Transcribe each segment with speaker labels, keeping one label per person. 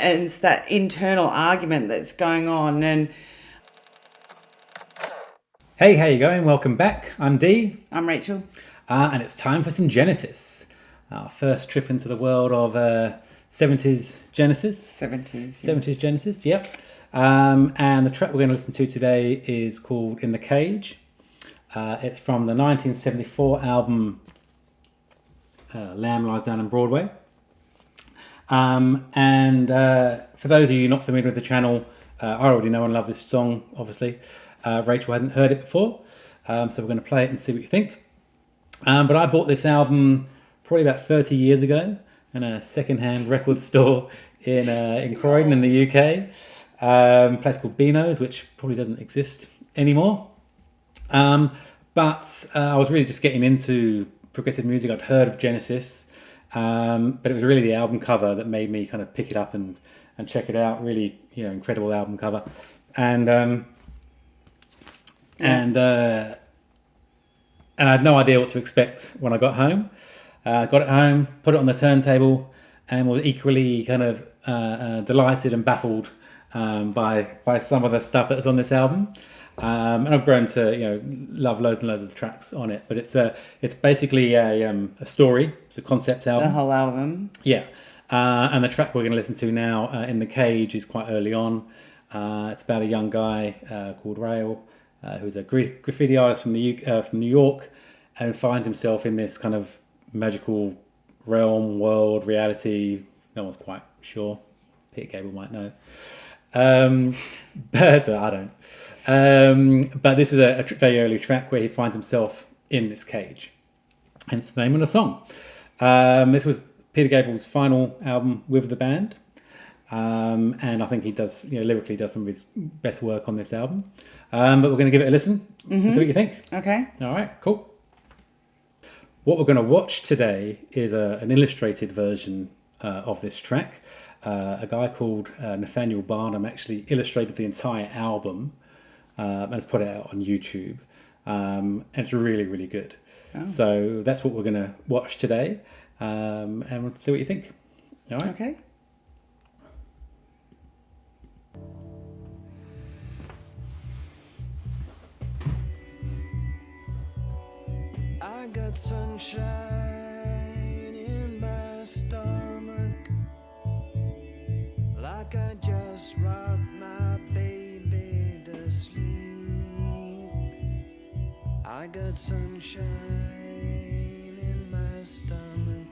Speaker 1: and it's that internal argument that's going on. And
Speaker 2: hey, how you going? Welcome back. I'm Dee.
Speaker 1: I'm Rachel.
Speaker 2: And it's time for some Genesis. Our first trip into the world of 70s Genesis. 70s Genesis, yep. And the track we're going to listen to today is called In the Cage. It's from the 1974 album Lamb Lies Down on Broadway. And for those of you not familiar with the channel, I already know and love this song, obviously. Rachel hasn't heard it before, so we're going to play it and see what you think. But I bought this album probably about 30 years ago in a second-hand record store in Croydon in the UK. A place called Beano's, which probably doesn't exist anymore. But I was really just getting into progressive music. I'd heard of Genesis, but it was really the album cover that made me kind of pick it up and check it out. Really, incredible album cover. And I had no idea what to expect when I got home. Got it home, put it on the turntable, and was equally kind of delighted and baffled by some of the stuff that was on this album. And I've grown to love loads and loads of the tracks on it. But it's basically a story. It's a concept album.
Speaker 1: The whole album.
Speaker 2: Yeah. And the track we're going to listen to now, In the Cage, is quite early on. It's about a young guy called Rach, who's a graffiti artist from New York, and finds himself in this kind of magical realm, world, reality. No one's quite sure. Peter Gabriel might know. But I don't. But this is a very early track where he finds himself in this cage. Hence the name of the song. This was Peter Gabriel's final album with the band. And I think he does, lyrically does some of his best work on this album. But we're going to give it a listen and see what you think.
Speaker 1: Okay.
Speaker 2: All right, cool. What we're going to watch today is an illustrated version of this track. A guy called Nathaniel Barnum actually illustrated the entire album and has put it out on YouTube. And it's really, really good. Oh. So that's what we're going to watch today. And we'll see what you think. All right.
Speaker 1: Okay.
Speaker 3: I got sunshine in my stomach, like I just rocked my baby to sleep. I got sunshine in my stomach,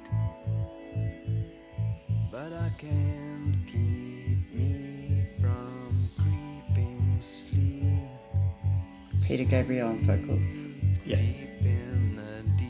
Speaker 3: but I can't keep me from creeping sleep.
Speaker 1: Peter Gabriel on vocals.
Speaker 2: Yes.
Speaker 3: In the deep.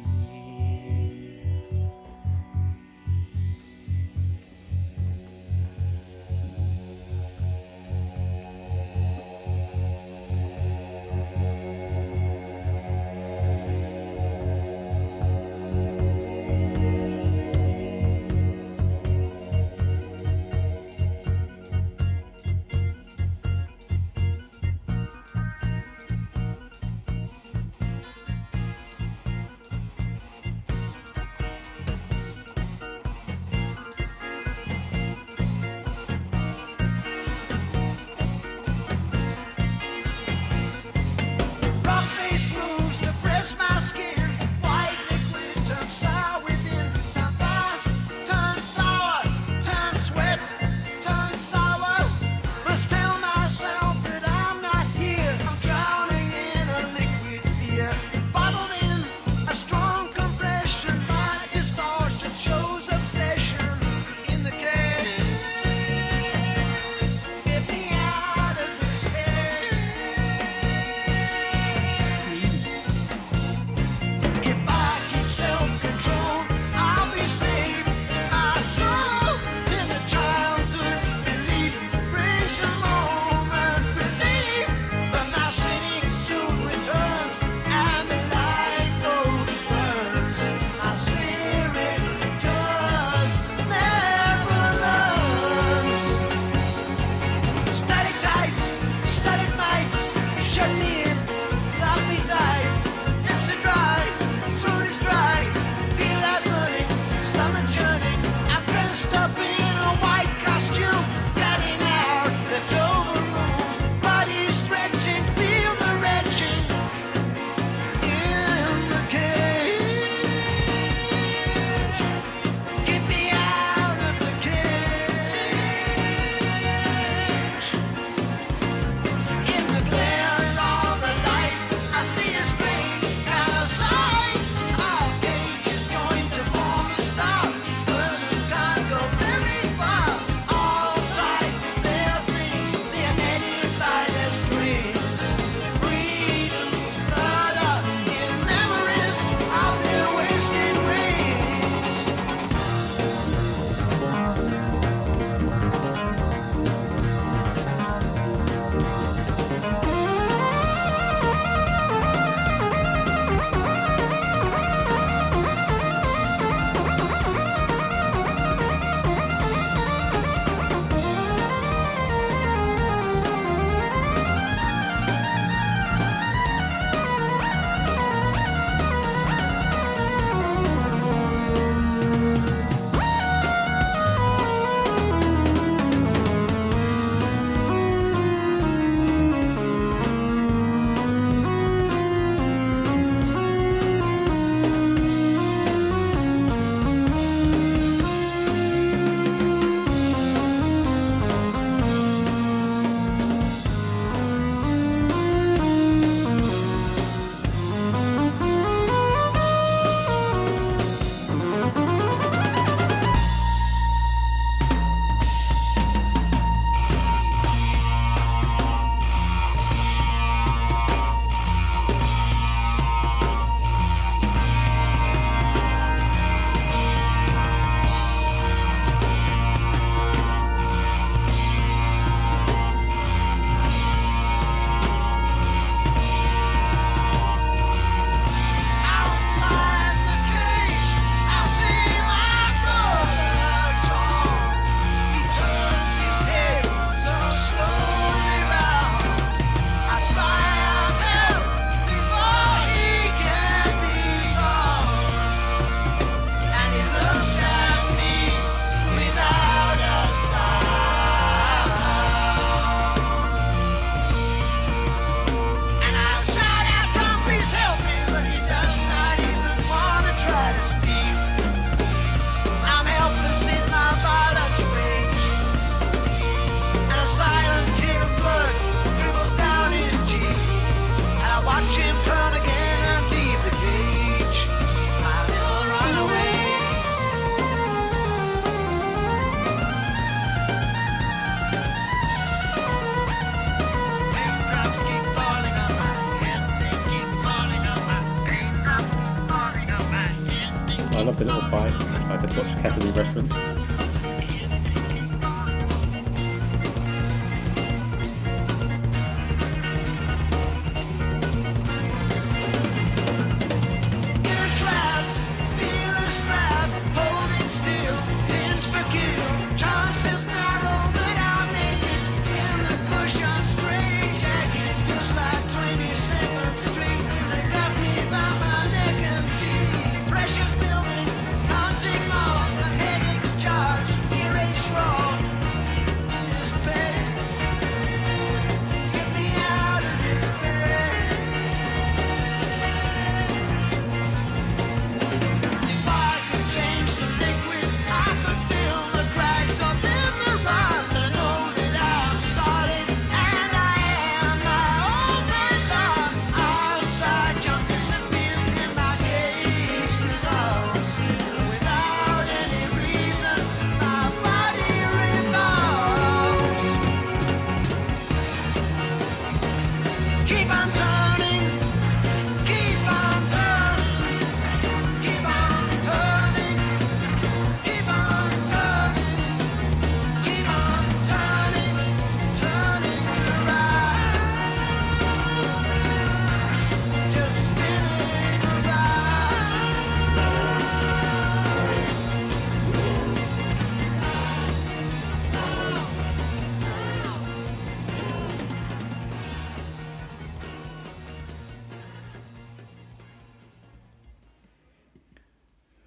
Speaker 2: Watch category reference.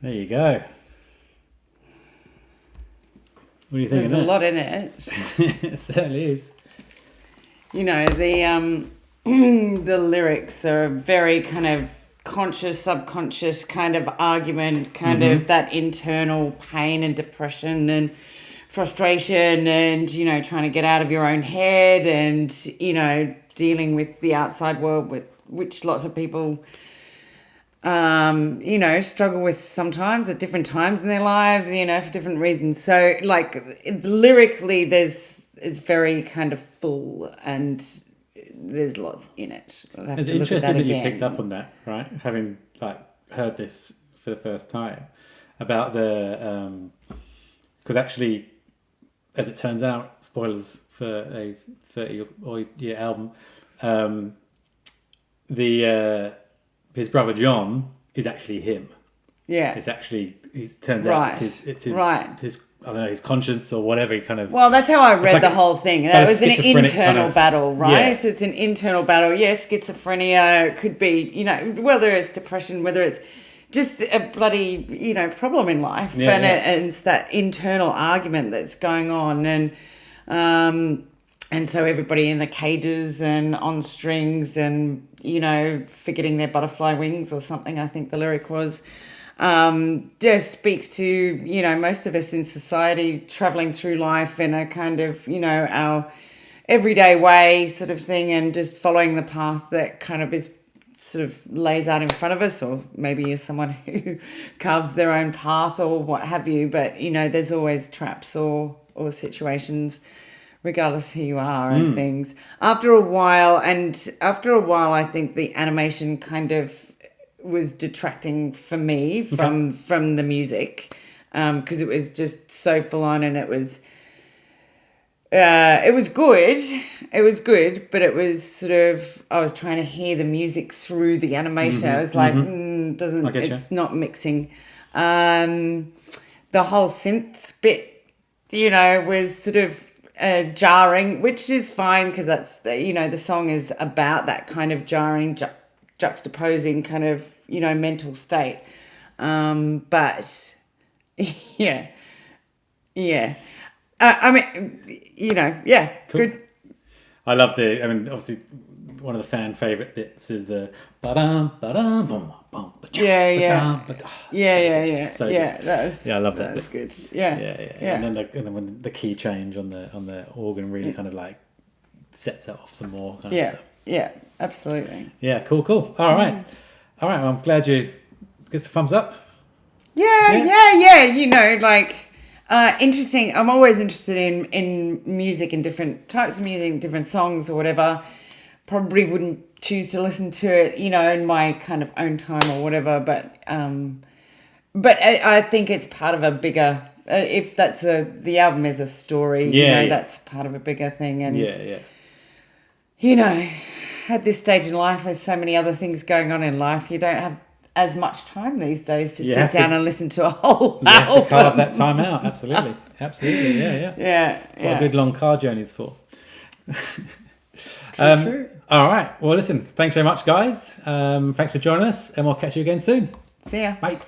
Speaker 2: There you go. What do you think
Speaker 1: There's
Speaker 2: of
Speaker 1: a
Speaker 2: that?
Speaker 1: lot in it.
Speaker 2: It certainly is.
Speaker 1: You know, the the lyrics are very kind of conscious, subconscious kind of argument, kind of that internal pain and depression and frustration and, you know, trying to get out of your own head and, you know, dealing with the outside world, with which lots of people you know, struggle with sometimes at different times in their lives, you know, for different reasons. So, like, lyrically, it's very kind of full and there's lots in it. I'll have
Speaker 2: It's
Speaker 1: to look at
Speaker 2: interesting that you
Speaker 1: again.
Speaker 2: picked up on that, right? Having like heard this for the first time about the because actually, as it turns out, spoilers for a 30-year album, his brother John is actually him.
Speaker 1: Yeah.
Speaker 2: It's actually it turns
Speaker 1: Right.
Speaker 2: out it's his
Speaker 1: Right.
Speaker 2: his I don't know, his conscience or whatever he kind of.
Speaker 1: Well, that's how I read
Speaker 2: like
Speaker 1: the
Speaker 2: it's
Speaker 1: whole thing.
Speaker 2: got
Speaker 1: That
Speaker 2: a
Speaker 1: was an
Speaker 2: schizophrenic
Speaker 1: internal
Speaker 2: kind of-
Speaker 1: battle, right?
Speaker 2: Yeah.
Speaker 1: It's an internal battle. Yes, schizophrenia, it could be, you know, whether it's depression, whether it's just a bloody, you know, problem in life.
Speaker 2: Yeah,
Speaker 1: and,
Speaker 2: yeah.
Speaker 1: and it's that internal argument that's going on. And so everybody in the cages and on strings and, you know, forgetting their butterfly wings or something, I think the lyric was, just speaks to, you know, most of us in society traveling through life in a kind of, you know, our everyday way sort of thing and just following the path that kind of is sort of lays out in front of us, or maybe you're someone who carves their own path or what have you, but, you know, there's always traps or situations regardless who you are and things. After a while, I think the animation kind of was detracting for me from the music, because it was just so full on, and it was good, but it was sort of, I was trying to hear the music through the animation. I was like, it's not mixing. The whole synth bit, you know, was sort of jarring, which is fine because that's the song is about that kind of jarring, juxtaposing kind of, you know, mental state. But yeah. I mean, you know, yeah,
Speaker 2: Cool.
Speaker 1: good.
Speaker 2: I love I mean, obviously, one of the fan favorite bits is the ba-dum, ba-dum, boom, boom, ba-dum,
Speaker 1: Yeah.
Speaker 2: ba-dum, ba-dum.
Speaker 1: Yeah.
Speaker 2: So
Speaker 1: Yeah,
Speaker 2: good.
Speaker 1: that was.
Speaker 2: Yeah, I love that
Speaker 1: That was
Speaker 2: bit.
Speaker 1: good. Yeah.
Speaker 2: And then when the key change on the organ really kind of like sets that off some more kind of stuff.
Speaker 1: Yeah, absolutely.
Speaker 2: Yeah, cool. All right. Well, I'm glad you get some thumbs up.
Speaker 1: Yeah. You know, like, interesting. I'm always interested in music and different types of music, different songs or whatever. Probably wouldn't choose to listen to it, you know, in my kind of own time or whatever. But but I think it's part of a bigger. If the album is a story,
Speaker 2: Yeah.
Speaker 1: that's part of a bigger thing. And
Speaker 2: Yeah.
Speaker 1: At this stage in life, there's so many other things going on in life. You don't have as much time these days to sit down and listen to a whole
Speaker 2: You have
Speaker 1: album.
Speaker 2: to carve that time out. Absolutely. Yeah. That's what a good long car journey is for.
Speaker 1: True.
Speaker 2: All right. Well, listen, thanks very much, guys. Thanks for joining us, and we'll catch you again soon.
Speaker 1: See ya.
Speaker 2: Bye.